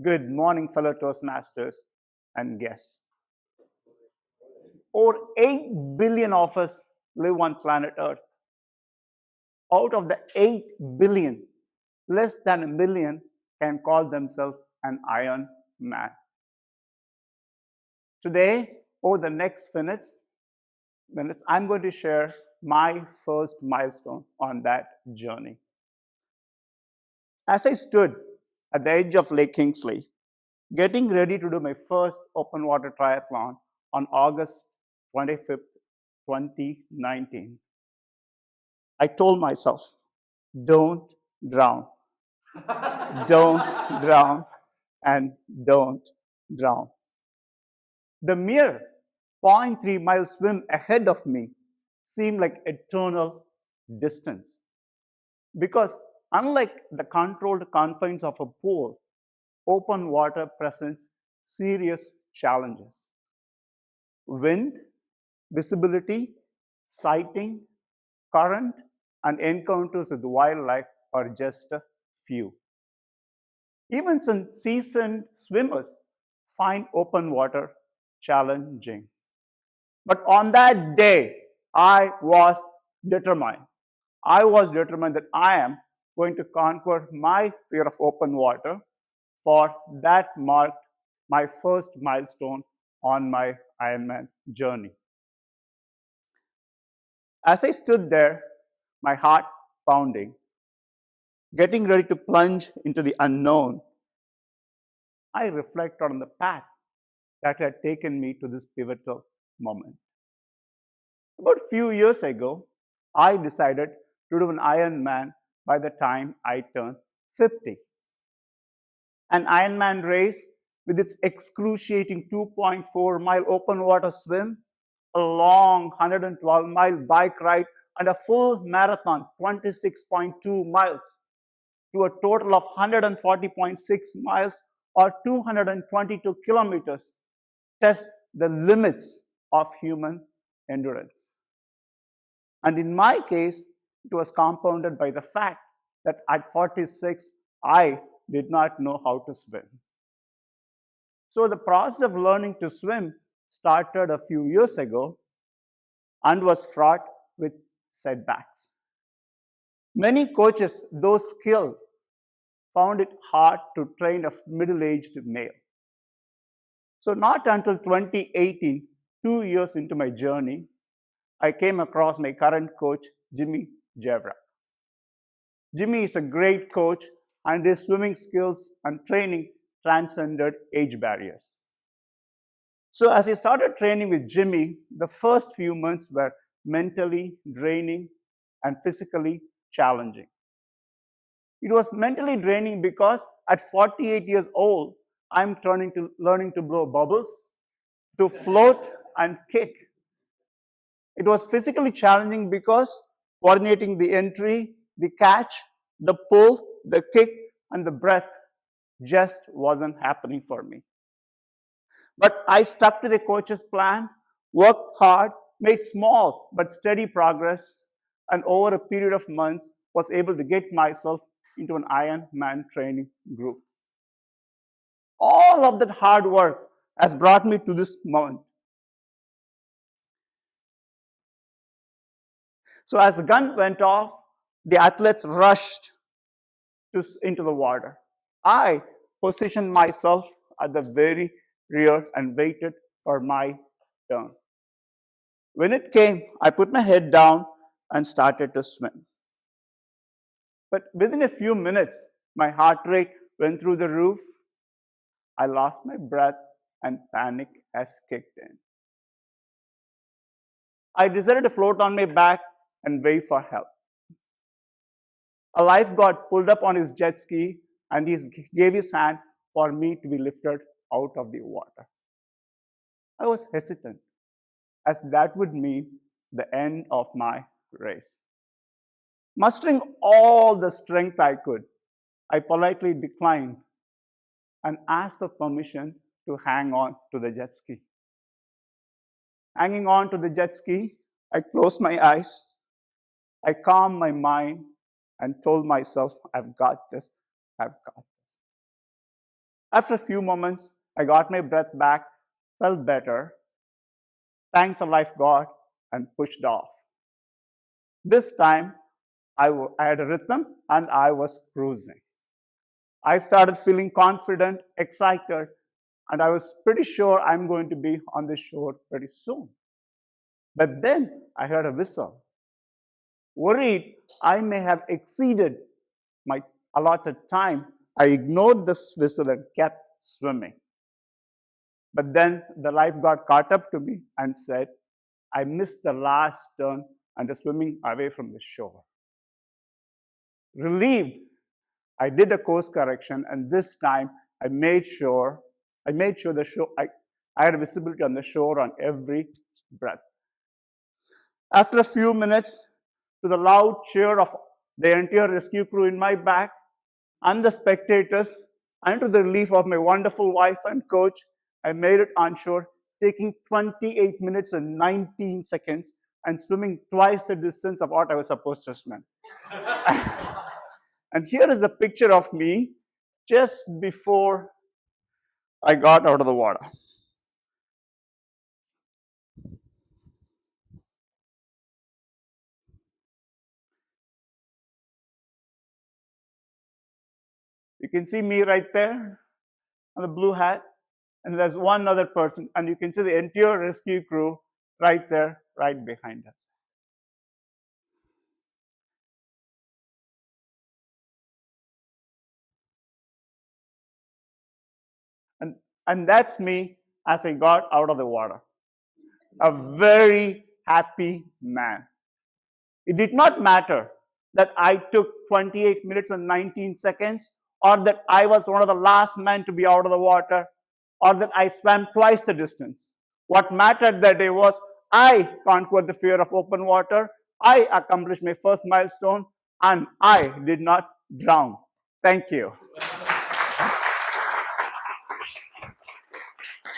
Good morning, fellow Toastmasters and guests. Over 8 billion of us live on planet Earth. Out of the 8 billion, less than a million can call themselves an Iron Man. Today, over the next minutes, I'm going to share my first milestone on that journey. As I stood at the edge of Lake Kingsley, getting ready to do my first open water triathlon on August 25th, 2019, I told myself, don't drown, don't drown, and don't drown. The mere 0.3 mile swim ahead of me seemed like eternal distance. Because unlike the controlled confines of a pool, open water presents serious challenges. Wind, visibility, sighting, current, and encounters with wildlife are just a few. Even some seasoned swimmers find open water challenging. But on that day, I was determined. I was determined that I am going to conquer my fear of open water, for that marked my first milestone on my Ironman journey. As I stood there, my heart pounding, getting ready to plunge into the unknown, I reflected on the path that had taken me to this pivotal moment. About a few years ago, I decided to do an Ironman by the time I turned 50. An Ironman race with its excruciating 2.4 mile open water swim, a long 112-mile bike ride, and a full marathon, 26.2 miles, to a total of 140.6 miles or 222 kilometers, test the limits of human endurance. And in my case, it was compounded by the fact that at 46, I did not know how to swim. So the process of learning to swim started a few years ago and was fraught with setbacks. Many coaches, though skilled, found it hard to train a middle-aged male. So not until 2018, 2 years into my journey, I came across my current coach, Jimmy Jevra. Jimmy is a great coach, and his swimming skills and training transcended age barriers. So as I started training with Jimmy, the first few months were mentally draining and physically challenging. It was mentally draining because at 48 years old, I'm learning to blow bubbles, to float and kick. It was physically challenging because coordinating the entry, the catch, the pull, the kick, and the breath just wasn't happening for me. But I stuck to the coach's plan, worked hard, made small but steady progress, and over a period of months was able to get myself into an Ironman training group. All of that hard work has brought me to this moment. So as the gun went off, the athletes rushed into the water. I positioned myself at the very rear and waited for my turn. When it came, I put my head down and started to swim. But within a few minutes, my heart rate went through the roof. I lost my breath and panic has kicked in. I decided to float on my back and wait for help. A lifeguard pulled up on his jet ski and he gave his hand for me to be lifted out of the water. I was hesitant, as that would mean the end of my race. Mustering all the strength I could, I politely declined and asked for permission to hang on to the jet ski. Hanging on to the jet ski, I closed my eyes, I calmed my mind, and told myself, I've got this, I've got this. After a few moments, I got my breath back, felt better, thanked the lifeguard, and pushed off. This time, I had a rhythm and I was cruising. I started feeling confident, excited, and I was pretty sure I'm going to be on the shore pretty soon. But then I heard a whistle. Worried I may have exceeded my allotted time, I ignored this whistle and kept swimming. But then the lifeguard caught up to me and said, I missed the last turn and was swimming away from the shore. Relieved, I did a course correction, and this time I made sure the shore, I had visibility on the shore on every breath. After a few minutes, to the loud cheer of the entire rescue crew in my back and the spectators, and to the relief of my wonderful wife and coach, I made it on shore, taking 28 minutes and 19 seconds and swimming twice the distance of what I was supposed to swim. And here is a picture of me just before I got out of the water. You can see me right there on the blue hat, and there's one other person, and you can see the entire rescue crew right there, right behind us. And that's me as I got out of the water. A very happy man. It did not matter that I took 28 minutes and 19 seconds, or that I was one of the last men to be out of the water, or that I swam twice the distance. What mattered that day was I conquered the fear of open water, I accomplished my first milestone, and I did not drown. Thank you.